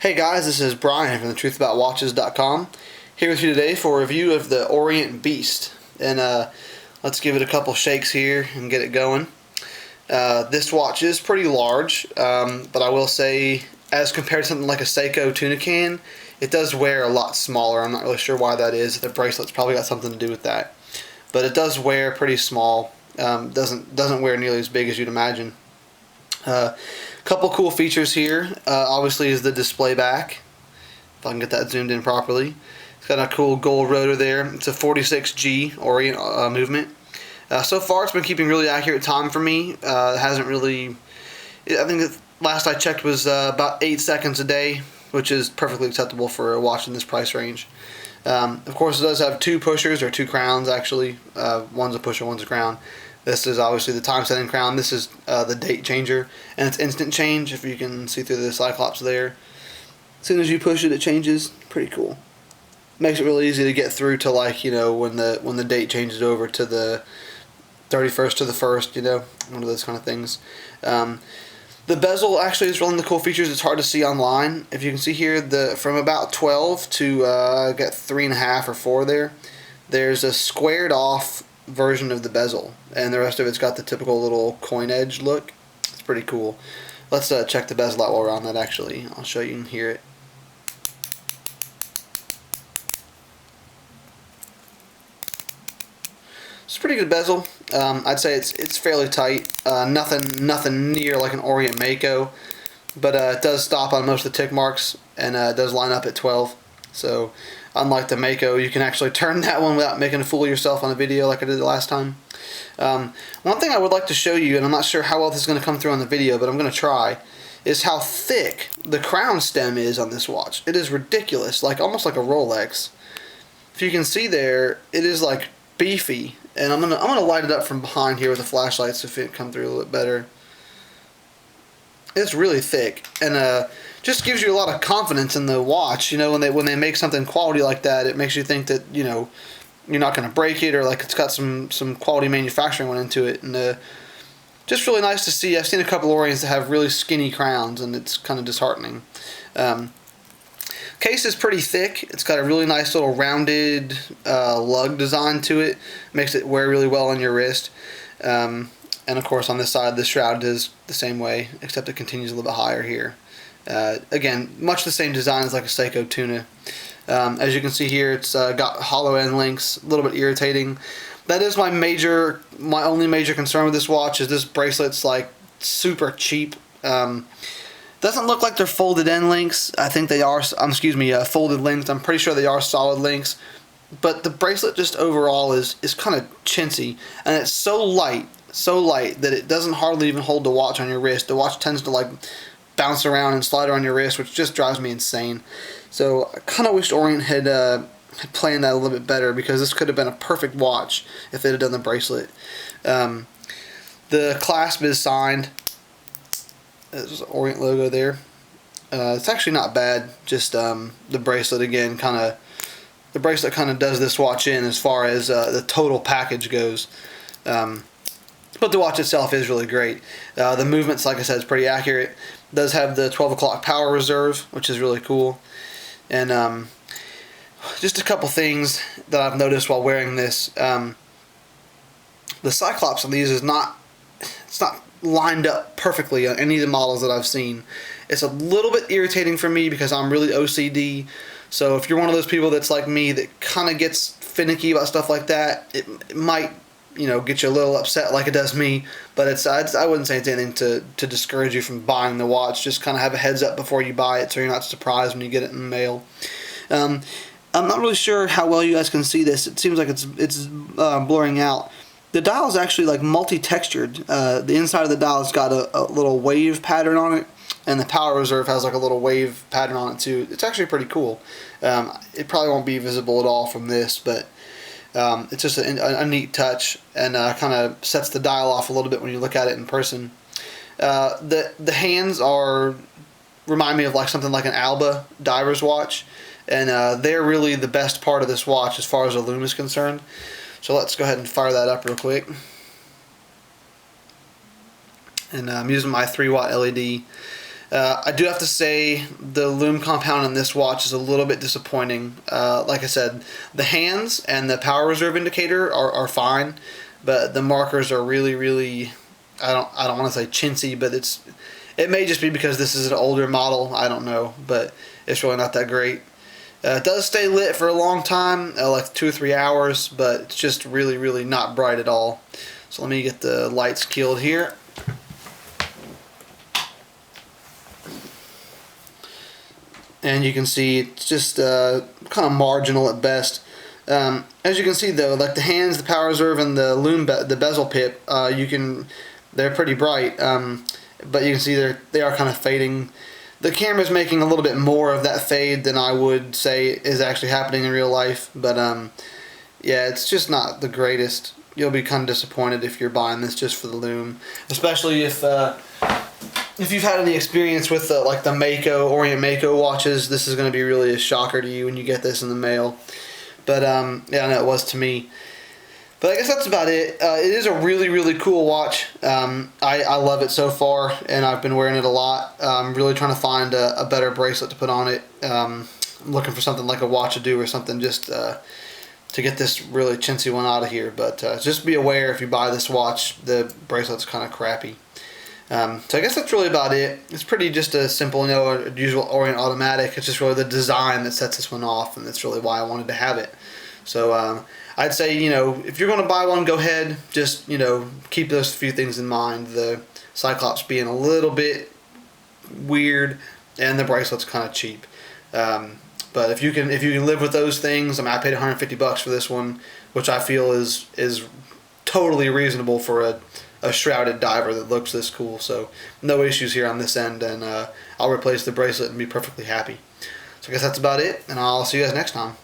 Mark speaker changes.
Speaker 1: Hey guys, this is Brian from thetruthaboutwatches.com here with you today for a review of the Orient Beast. And let's give it a couple shakes here and get it going. This watch is pretty large, but I will say, as compared to something like a Seiko tuna can, it does wear a lot smaller. I'm not really sure why that is. The bracelet's probably got something to do with that. But it does wear pretty small. Doesn't wear nearly as big as you'd imagine. Couple cool features here. Obviously is the display back. If I can get that zoomed in properly. It's got a cool gold rotor there. It's a 46G Orient movement. So far it's been keeping really accurate time for me. It hasn't really... I think the last I checked was about 8 seconds a day, which is perfectly acceptable for a watch in this price range. Of course it does have two pushers, or two crowns actually. One's a pusher, one's a crown. This is obviously the time setting crown. This is the date changer, and it's instant change, if you can see through the cyclops there. As soon as you push it, it changes. Pretty cool. Makes it really easy to get through to, like, you know, when the date changes over to the 31st to the 1st, you know, one of those kind of things. The bezel actually is one of the cool features. It's hard to see online. If you can see here, from about 12 to get 3.5 or 4 there, there's a squared off version of the bezel, and the rest of it's got the typical little coin edge look. It's pretty cool. Let's check the bezel out while we're on that. Actually, I'll show you and hear it. It's a pretty good bezel. I'd say it's fairly tight. Nothing near like an Orient Mako, but it does stop on most of the tick marks, and it does line up at 12. So unlike the Mako, you can actually turn that one without making a fool of yourself on a video like I did the last time. One thing I would like to show you, and I'm not sure how well this is going to come through on the video, but I'm going to try, is how thick the crown stem is on this watch. It is ridiculous, like almost like a Rolex. If you can see there, it is like beefy, and I'm gonna light it up from behind here with a flashlight so it come through a little bit better. It's really thick, and just gives you a lot of confidence in the watch. You know, when they make something quality like that, it makes you think that, you know, you're not going to break it, or like it's got some quality manufacturing went into it. And just really nice to see. I've seen a couple Orients that have really skinny crowns, and it's kind of disheartening. Case is pretty thick. It's got a really nice little rounded lug design to it. Makes it wear really well on your wrist. And of course on this side the shroud is the same way, except it continues a little bit higher here. Again, much the same design as like a Seiko tuna. As you can see here, it's got hollow end links, a little bit irritating. That is my only major concern with this watch, is this bracelet's like super cheap. Doesn't look like they're folded end links. I think they are, folded links. I'm pretty sure they are solid links. But the bracelet just overall is kind of chintzy, and it's so light that it doesn't hardly even hold the watch on your wrist. The watch tends to like bounce around and slide around your wrist, which just drives me insane. So I kind of wished Orient had planned that a little bit better, because this could have been a perfect watch if they'd have done the bracelet. The clasp is signed. There's an Orient logo there. It's actually not bad. Just the bracelet again, the bracelet kind of does this watch in as far as the total package goes. But the watch itself is really great. The movements, like I said, is pretty accurate. It does have the 12 o'clock power reserve, which is really cool. And just a couple things that I've noticed while wearing this. The cyclops on these it's not lined up perfectly on any of the models that I've seen. It's a little bit irritating for me because I'm really OCD. So if you're one of those people that's like me that kind of gets finicky about stuff like that, it might, you know, get you a little upset like it does me. But I wouldn't say it's anything to discourage you from buying the watch. Just kind of have a heads up before you buy it, so you're not surprised when you get it in the mail. I'm not really sure how well you guys can see this. It seems like it's blurring out. The dial is actually like multi-textured. The inside of the dial has got a little wave pattern on it, and the power reserve has like a little wave pattern on it too. It's actually pretty cool. It probably won't be visible at all from this, but it's just a neat touch, and kind of sets the dial off a little bit when you look at it in person. The hands remind me of like something like an Alba diver's watch, and they're really the best part of this watch as far as the Lume is concerned. So let's go ahead and fire that up real quick. And I'm using my 3-watt LED. I do have to say the Lume compound in this watch is a little bit disappointing. Like I said, the hands and the power reserve indicator are fine, but the markers are really I don't want to say chintzy, but it may just be because this is an older model. I don't know, but it's really not that great. It does stay lit for a long time, like 2 or 3 hours, but it's just really not bright at all. So let me get the lights killed here. And you can see it's just kind of marginal at best. As you can see though, like the hands, the power reserve, and the Lume the bezel pip, they're pretty bright. But you can see they are kind of fading. The camera's making a little bit more of that fade than I would say is actually happening in real life. But yeah, it's just not the greatest. You'll be kind of disappointed if you're buying this just for the Lume, especially if you've had any experience with like the Mako, Orient Mako watches. This is going to be really a shocker to you when you get this in the mail. But yeah, I know it was to me. But I guess that's about it. It is a really cool watch. I love it so far, and I've been wearing it a lot. I'm really trying to find a better bracelet to put on it. I'm looking for something like a Watch-A-Do or something just to get this really chintzy one out of here. But just be aware if you buy this watch, the bracelet's kind of crappy. So I guess that's really about it. It's pretty just a simple, usual Orient automatic. It's just really the design that sets this one off, and that's really why I wanted to have it. So I'd say, if you're going to buy one, go ahead. Just, keep those few things in mind. The Cyclops being a little bit weird, and the bracelet's kind of cheap. But if you can live with those things, I paid $150 for this one, which I feel is totally reasonable for a shrouded diver that looks this cool. So no issues here on this end, and I'll replace the bracelet and be perfectly happy. So I guess that's about it, and I'll see you guys next time.